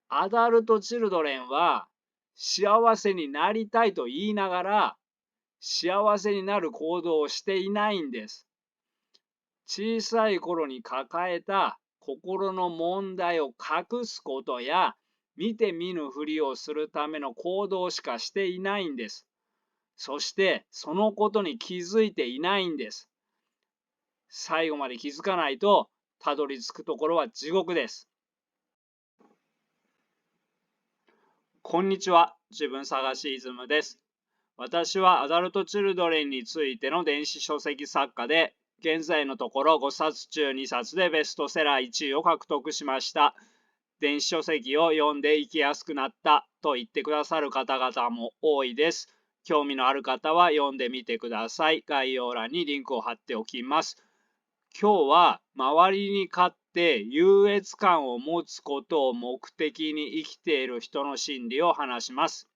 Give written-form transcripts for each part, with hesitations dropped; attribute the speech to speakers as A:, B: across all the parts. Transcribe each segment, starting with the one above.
A: アダルト・チルドレンは幸せになりたいと言いながら幸せになる行動をしていないんです。小さい頃に抱えた心の問題を隠すことや見て見ぬふりをするための行動しかしていないんです。そしてそのことに気づいていないんです。最後まで気づかないとたどり着くところは地獄です。こんにちは、自分探しイズムです。私はアダルトチルドレンについての電子書籍作家で、現在のところ5冊中2冊でベストセラー1位を獲得しました。電子書籍を読んで生きやすくなったと言ってくださる方々も多いです。興味のある方は読んでみてください。概要欄にリンクを貼っておきます。今日は周りに勝って優越感を持つことを目的に生きている人の心理を話します。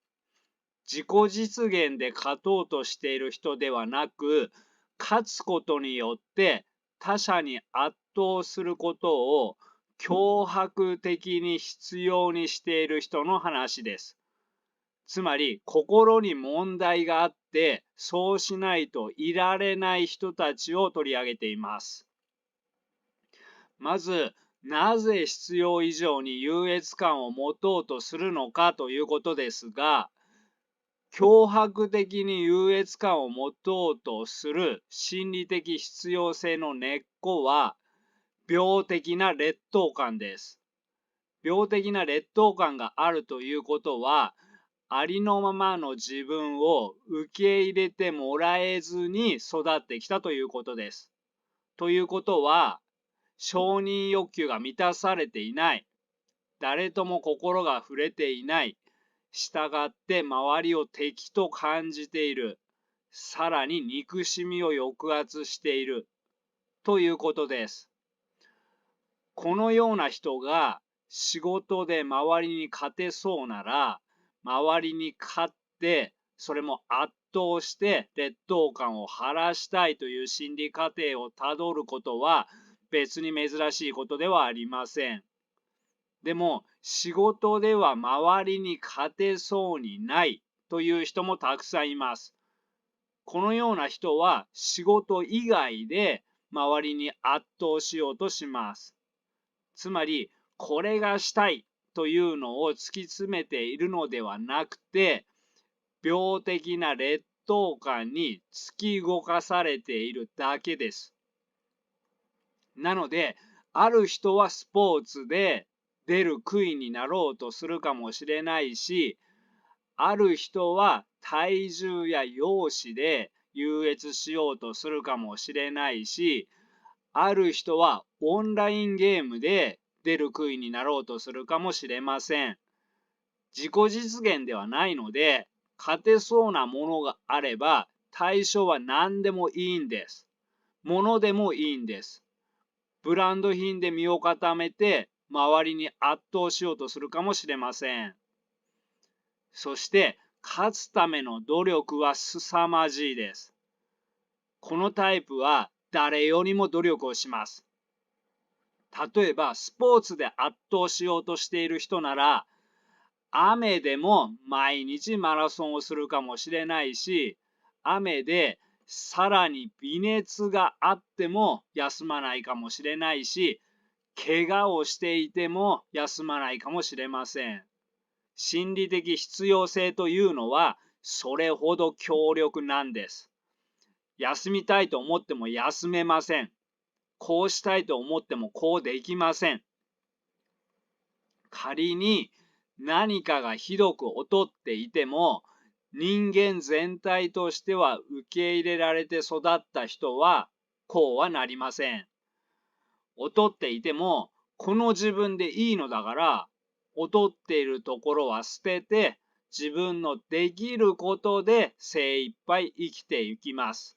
A: 自己実現で勝とうとしている人ではなく、勝つことによって他者に圧倒することを強迫的に必要にしている人の話です。つまり心に問題があってそうしないといられない人たちを取り上げています。まず、なぜ必要以上に優越感を持とうとするのかということですが、強迫的に優越感を持とうとする心理的必要性の根っこは、病的な劣等感です。病的な劣等感があるということは、ありのままの自分を受け入れてもらえずに育ってきたということです。ということは、承認欲求が満たされていない、誰とも心が触れていない、従って周りを敵と感じている、さらに憎しみを抑圧しているということです。このような人が仕事で周りに勝てそうなら、周りに勝って、それも圧倒して劣等感を晴らしたいという心理過程をたどることは別に珍しいことではありません。でも仕事では周りに勝てそうにないという人もたくさんいます。このような人は仕事以外で周りに圧倒しようとします。つまり、これがしたいというのを突き詰めているのではなくて、病的な劣等感に突き動かされているだけです。なので、ある人はスポーツで出る杭になろうとするかもしれないし、ある人は体重や容姿で優越しようとするかもしれないし、ある人はオンラインゲームで出る杭になろうとするかもしれません。自己実現ではないので、勝てそうなものがあれば、対象は何でもいいんです。物でもいいんです。ブランド品で身を固めて、周りに圧倒しようとするかもしれません。そして、勝つための努力は凄まじいです。このタイプは誰よりも努力をします。例えば、スポーツで圧倒しようとしている人なら、雨でも毎日マラソンをするかもしれないし、雨でさらに微熱があっても休まないかもしれないし、怪我をしていても休まないかもしれません。心理的必要性というのはそれほど強力なんです。休みたいと思っても休めません。こうしたいと思ってもこうできません。仮に何かがひどく劣っていても、人間全体としては受け入れられて育った人はこうはなりません。劣っていても、この自分でいいのだから、劣っているところは捨てて、自分のできることで精一杯生きていきます。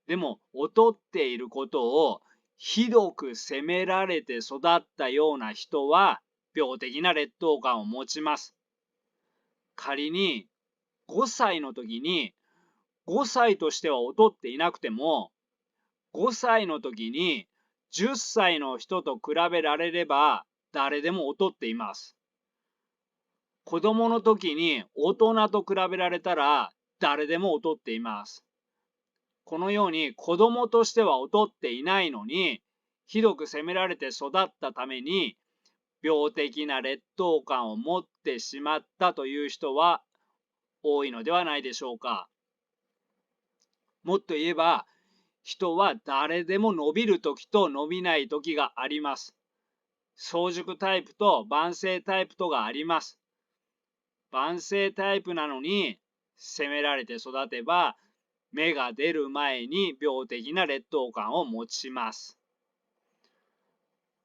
A: でも、劣っていることをひどく責められて育ったような人は、病的な劣等感を持ちます。仮に5歳の時に5歳としては劣っていなくても、5歳の時に10歳の人と比べられれば誰でも劣っています。子供の時に大人と比べられたら誰でも劣っています。このように子供としては劣っていないのに、ひどく責められて育ったために、病的な劣等感を持ってしまったという人は多いのではないでしょうか。もっと言えば、人は誰でも伸びる時と伸びない時があります。早熟タイプと晩成タイプとがあります。晩成タイプなのに責められて育てば、芽が出る前に病的な劣等感を持ちます。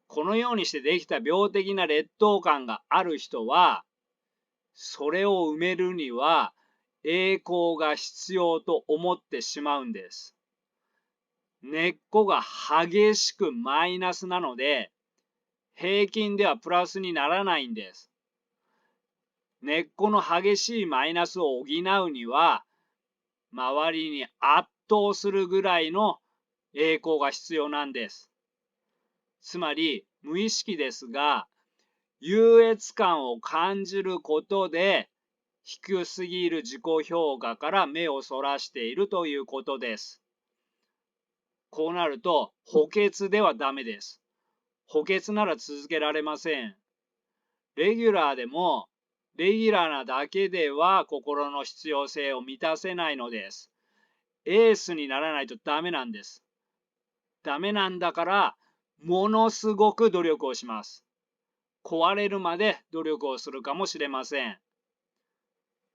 A: このようにしてできた病的な劣等感がある人は、それを埋めるには栄光が必要と思ってしまうんです。根っこが激しくマイナスなので、平均ではプラスにならないんです。根っこの激しいマイナスを補うには、周りに圧倒するぐらいの栄光が必要なんです。つまり、無意識ですが、優越感を感じることで、低すぎる自己評価から目をそらしているということです。こうなると、補欠ではダメです。補欠なら続けられません。レギュラーでも、レギュラーなだけでは心の必要性を満たせないのです。エースにならないとダメなんです。ダメなんだから、ものすごく努力をします。壊れるまで努力をするかもしれません。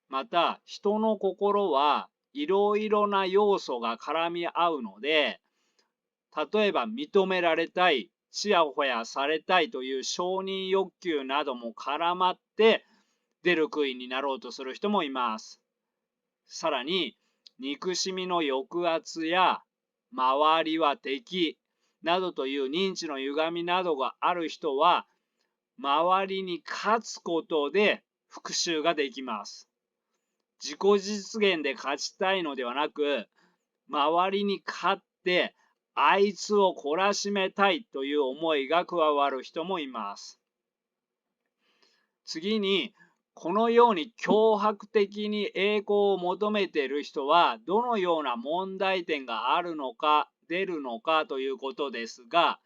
A: また、人の心はいろいろな要素が絡み合うので、例えば認められたい、ちやほやされたいという承認欲求なども絡まって出る杭になろうとする人もいます。さらに、憎しみの抑圧や周りは敵などという認知の歪みなどがある人は、周りに勝つことで復讐ができます。自己実現で勝ちたいのではなく、周りに勝ってあいつを懲らしめたいという思いが加わる人もいます。次に、このように脅迫的に栄光を求めている人はどのような問題点があるのか出るのかということですが、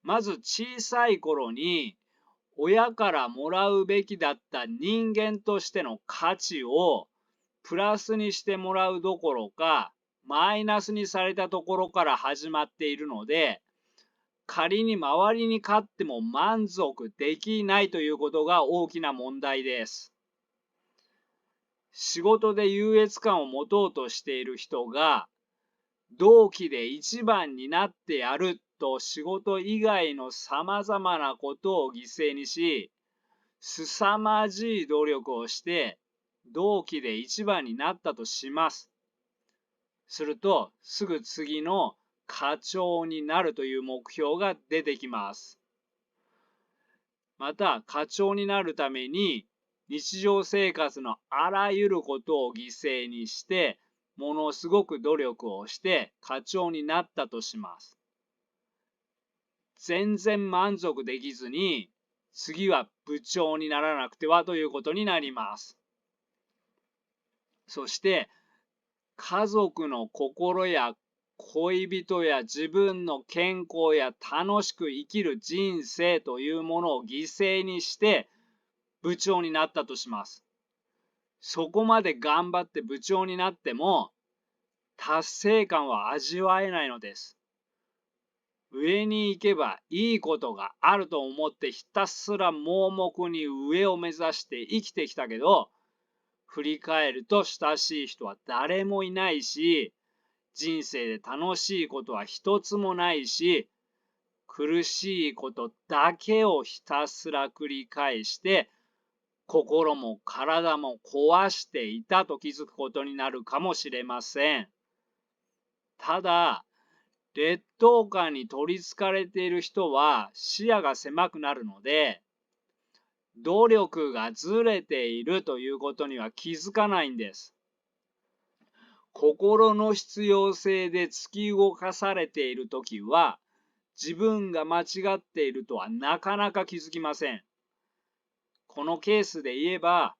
A: まず小さい頃に親からもらうべきだった人間としての価値をプラスにしてもらうどころかマイナスにされたところから始まっているので、仮に周りに勝っても満足できないということが大きな問題です。仕事で優越感を持とうとしている人が、同期で一番になってやると仕事以外の様々なことを犠牲にし、凄まじい努力をして同期で一番になったとします。すると、すぐ次の課長になるという目標が出てきます。また、課長になるために日常生活のあらゆることを犠牲にして、ものすごく努力をして課長になったとします。全然満足できずに、次は部長にならなくてはということになります。そして、家族の心や恋人や自分の健康や楽しく生きる人生というものを犠牲にして部長になったとします。そこまで頑張って部長になっても達成感は味わえないのです。上に行けばいいことがあると思ってひたすら盲目に上を目指して生きてきたけど、振り返ると親しい人は誰もいないし、人生で楽しいことは一つもないし、苦しいことだけをひたすら繰り返して、心も体も壊していたと気づくことになるかもしれません。ただ、劣等感に取りつかれている人は視野が狭くなるので、努力がずれているということには気づかないんです。心の必要性で突き動かされているときは、自分が間違っているとはなかなか気づきません。このケースで言えば、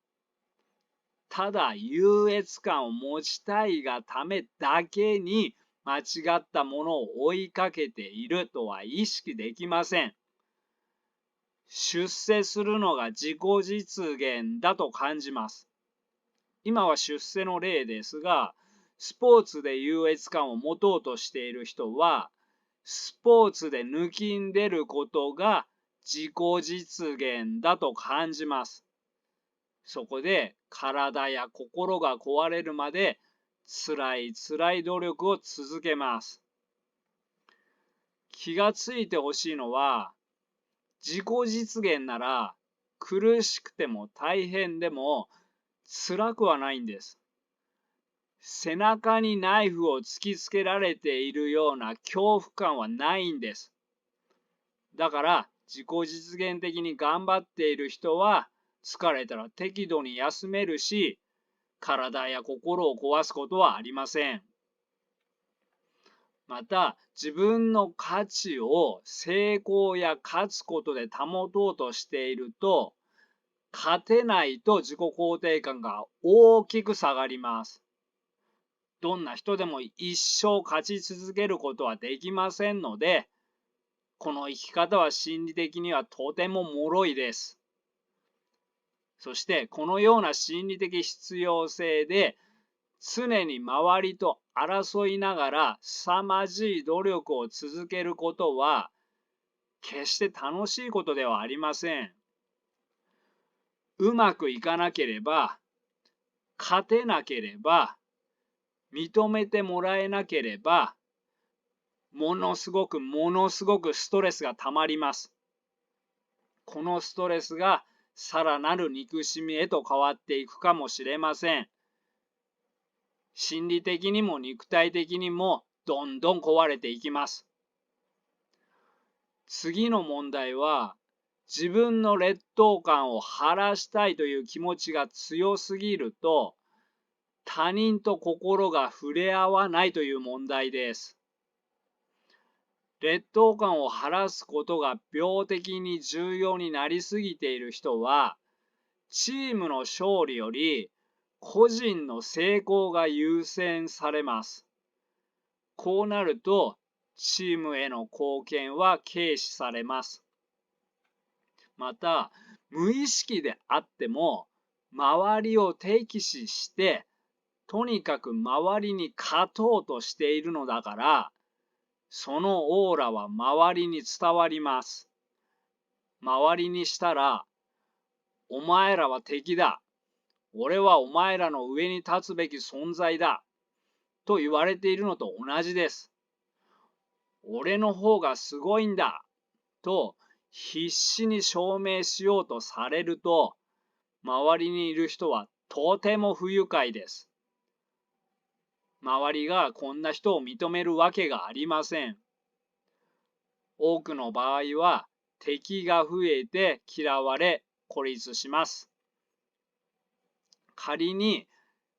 A: ただ優越感を持ちたいがためだけに間違ったものを追いかけているとは意識できません。出世するのが自己実現だと感じます。今は出世の例ですが、スポーツで優越感を持とうとしている人は、スポーツで抜きんでることが自己実現だと感じます。そこで体や心が壊れるまで辛い努力を続けます。気がついてほしいのは、自己実現なら苦しくても大変でも辛くはないんです。背中にナイフを突きつけられているような恐怖感はないんです。だから自己実現的に頑張っている人は疲れたら適度に休めるし、体や心を壊すことはありません。また自分の価値を成功や勝つことで保とうとしていると、勝てないと自己肯定感が大きく下がります。どんな人でも一生勝ち続けることはできませんので、この生き方は心理的にはとても脆いです。そしてこのような心理的必要性で常に周りと争いながら凄まじい努力を続けることは決して楽しいことではありません。うまくいかなければ、勝てなければ、認めてもらえなければ、ものすごくストレスがたまります。このストレスがさらなる憎しみへと変わっていくかもしれません。心理的にも肉体的にもどんどん壊れていきます。次の問題は、自分の劣等感を晴らしたいという気持ちが強すぎると、他人と心が触れ合わないという問題です。劣等感を晴らすことが病的に重要になりすぎている人は、チームの勝利より個人の成功が優先されます。こうなると、チームへの貢献は軽視されます。また、無意識であっても、周りを敵視して、とにかく周りに勝とうとしているのだから、そのオーラは周りに伝わります。周りにしたら、お前らは敵だ。俺はお前らの上に立つべき存在だ。と言われているのと同じです。俺の方がすごいんだ。と必死に証明しようとされると、周りにいる人はとても不愉快です。周りがこんな人を認めるわけがありません。多くの場合は敵が増えて嫌われ孤立します。仮に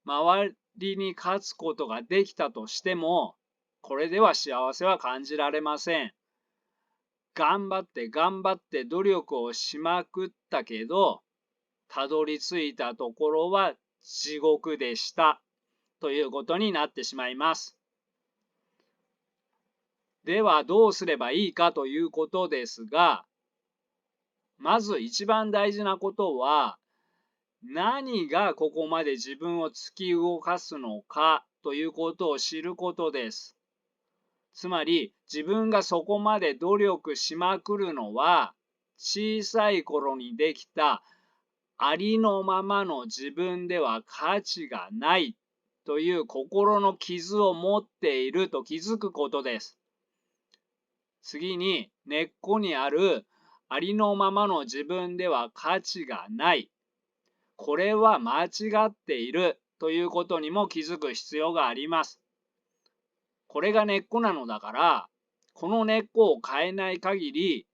A: 周りに勝つことができたとしても、これでは幸せは感じられません。頑張って努力をしまくったけど、たどり着いたところは地獄でしたということになってしまいます。ではどうすればいいかということですが、まず一番大事なことは、何がここまで自分を突き動かすのかということを知ることです。つまり自分がそこまで努力しまくるのは、小さい頃にできたありのままの自分では価値がないという心の傷を持っていると気づくことです。次に根っこにあるありのままの自分では価値がない。これは間違っているということにも気づく必要があります。これが根っこなのだから、この根っこを変えない限り、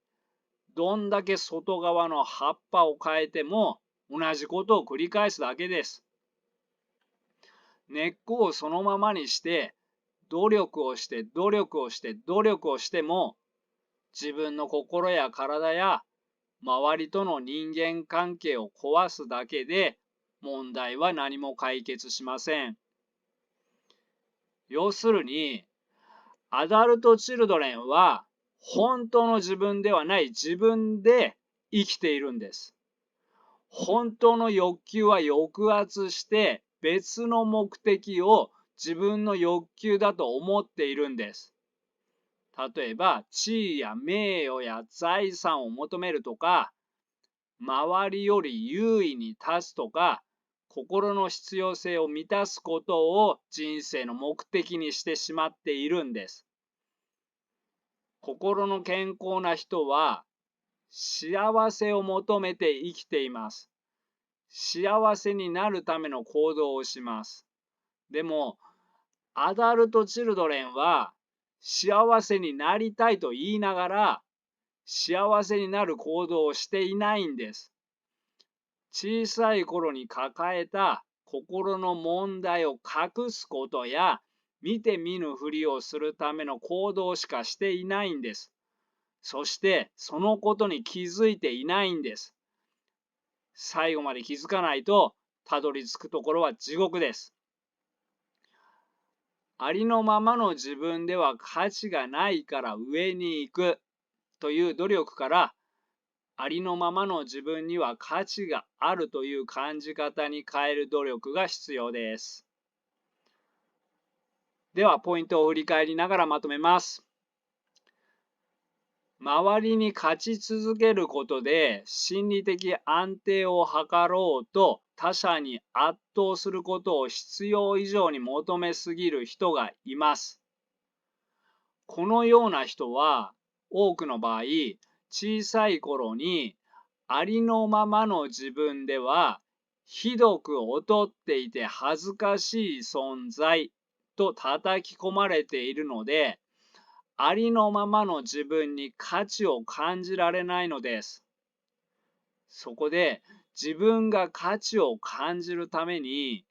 A: どんだけ外側の葉っぱを変えても同じことを繰り返すだけです。根っこをそのままにして、努力をしても、自分の心や体や周りとの人間関係を壊すだけで、問題は何も解決しません。要するに、アダルト・チルドレンは本当の自分ではない自分で生きているんです。本当の欲求は抑圧して別の目的を自分の欲求だと思っているんです。例えば、地位や名誉や財産を求めるとか、周りより優位に立つとか、心の必要性を満たすことを人生の目的にしてしまっているんです。心の健康な人は幸せを求めて生きています。幸せになるための行動をします。でも、アダルト・チルドレンは幸せになりたいと言いながら幸せになる行動をしていないんです。小さい頃に抱えた心の問題を隠すことや見て見ぬふりをするための行動しかしていないんです。そしてそのことに気づいていないんです。最後まで気づかないとたどり着くところは地獄です。ありのままの自分では価値がないから上に行くという努力から、ありのままの自分には価値があるという感じ方に変える努力が必要です。ではポイントを振り返りながらまとめます。周りに勝ち続けることで心理的安定を図ろうと他者に圧倒することを必要以上に求めすぎる人がいます。このような人は多くの場合、小さい頃にありのままの自分ではひどく劣っていて恥ずかしい存在と叩き込まれているので、ありのままの自分に価値を感じられないのです。そこで自分が価値を感じるために、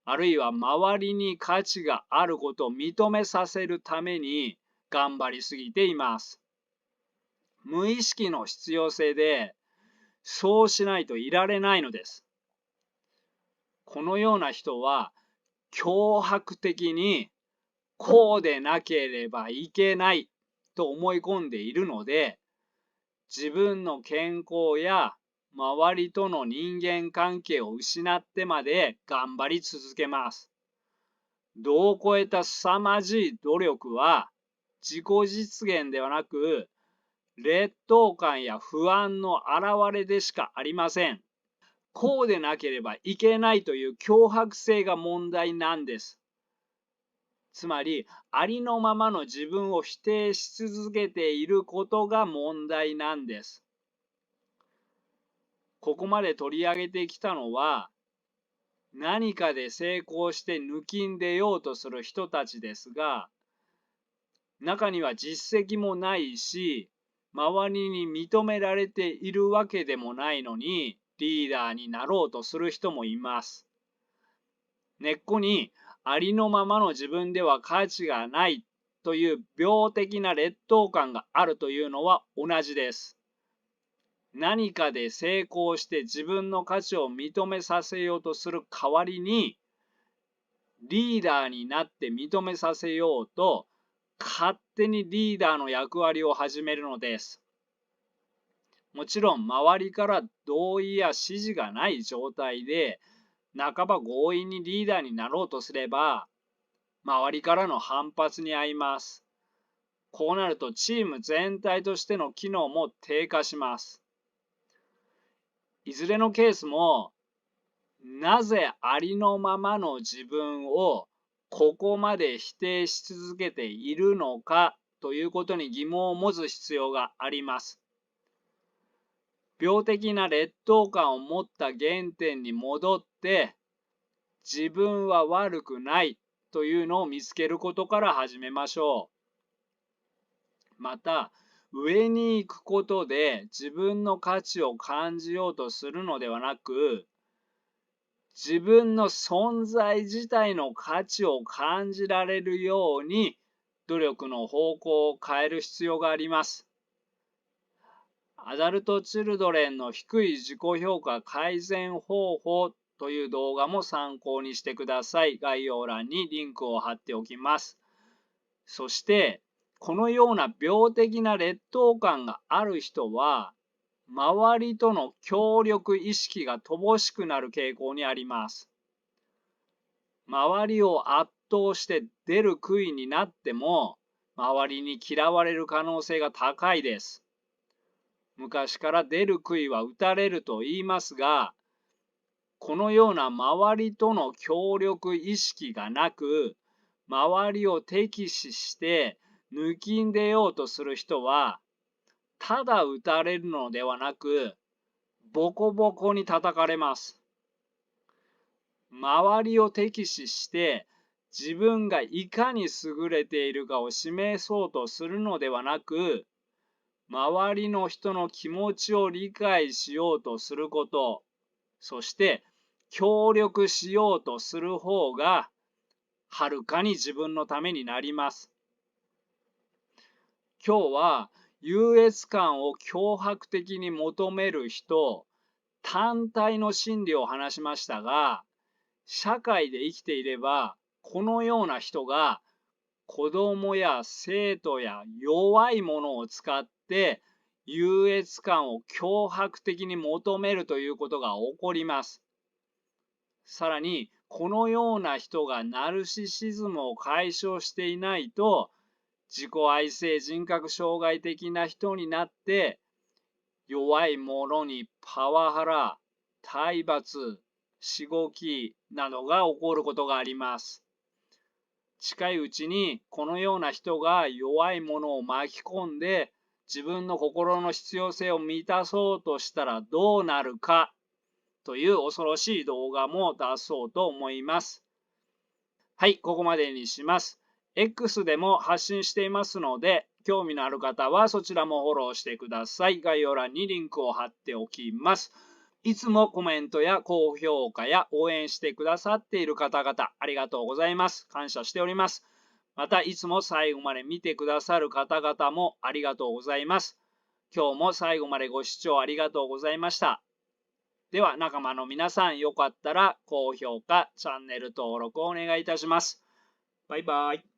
A: あるいは周りに価値があることを認めさせるために頑張りすぎています。無意識の必要性でそうしないといられないのです。このような人は強迫的にこうでなければいけないと思い込んでいるので、自分の健康や周りとの人間関係を失ってまで頑張り続けます。度を超えた凄まじい努力は自己実現ではなく、劣等感や不安の表れでしかありません。こうでなければいけないという強迫性が問題なんです。つまり、ありのままの自分を否定し続けていることが問題なんです。ここまで取り上げてきたのは、何かで成功して抜きんでようとする人たちですが、中には実績もないし、周りに認められているわけでもないのに、リーダーになろうとする人もいます。根っこにありのままの自分では価値がないという病的な劣等感があるというのは同じです。何かで成功して自分の価値を認めさせようとする代わりに、リーダーになって認めさせようと勝手にリーダーの役割を始めるのです。もちろん周りから同意や指示がない状態で半ば強引にリーダーになろうとすれば、周りからの反発に遭います。こうなるとチーム全体としての機能も低下します。いずれのケースも、なぜありのままの自分をここまで否定し続けているのかということに疑問を持つ必要があります。病的な劣等感を持った原点に戻って、自分は悪くないというのを見つけることから始めましょう。また、上に行くことで自分の価値を感じようとするのではなく、自分の存在自体の価値を感じられるように努力の方向を変える必要があります。アダルトチルドレンの低い自己評価改善方法という動画も参考にしてください。概要欄にリンクを貼っておきます。そして、このような病的な劣等感がある人は、周りとの協力意識が乏しくなる傾向にあります。周りを圧倒して出る杭になっても、周りに嫌われる可能性が高いです。昔から出る杭は打たれると言いますが、このような周りとの協力意識がなく、周りを敵視して抜きんでようとする人は、ただ打たれるのではなく、ボコボコに叩かれます。周りを敵視して自分がいかに優れているかを示そうとするのではなく、周りの人の気持ちを理解しようとすること、そして協力しようとする方がはるかに自分のためになります。今日は優越感を強迫的に求める人単体の心理を話しましたが、社会で生きていればこのような人が子供や生徒や弱いものを使って優越感を強迫的に求めるということが起こります。さらに、このような人がナルシシズムを解消していないと、自己愛性人格障害的な人になって、弱い者にパワハラ、体罰、しごきなどが起こることがあります。近いうちにこのような人が弱い者を巻き込んで自分の心の必要性を満たそうとしたらどうなるかという恐ろしい動画も出そうと思います。はい、ここまでにします。X でも発信していますので、興味のある方はそちらもフォローしてください。概要欄にリンクを貼っておきます。いつもコメントや高評価や応援してくださっている方々、ありがとうございます。感謝しております。また、いつも最後まで見てくださる方々もありがとうございます。今日も最後までご視聴ありがとうございました。では、仲間の皆さん、よかったら高評価、チャンネル登録をお願いいたします。バイバイ。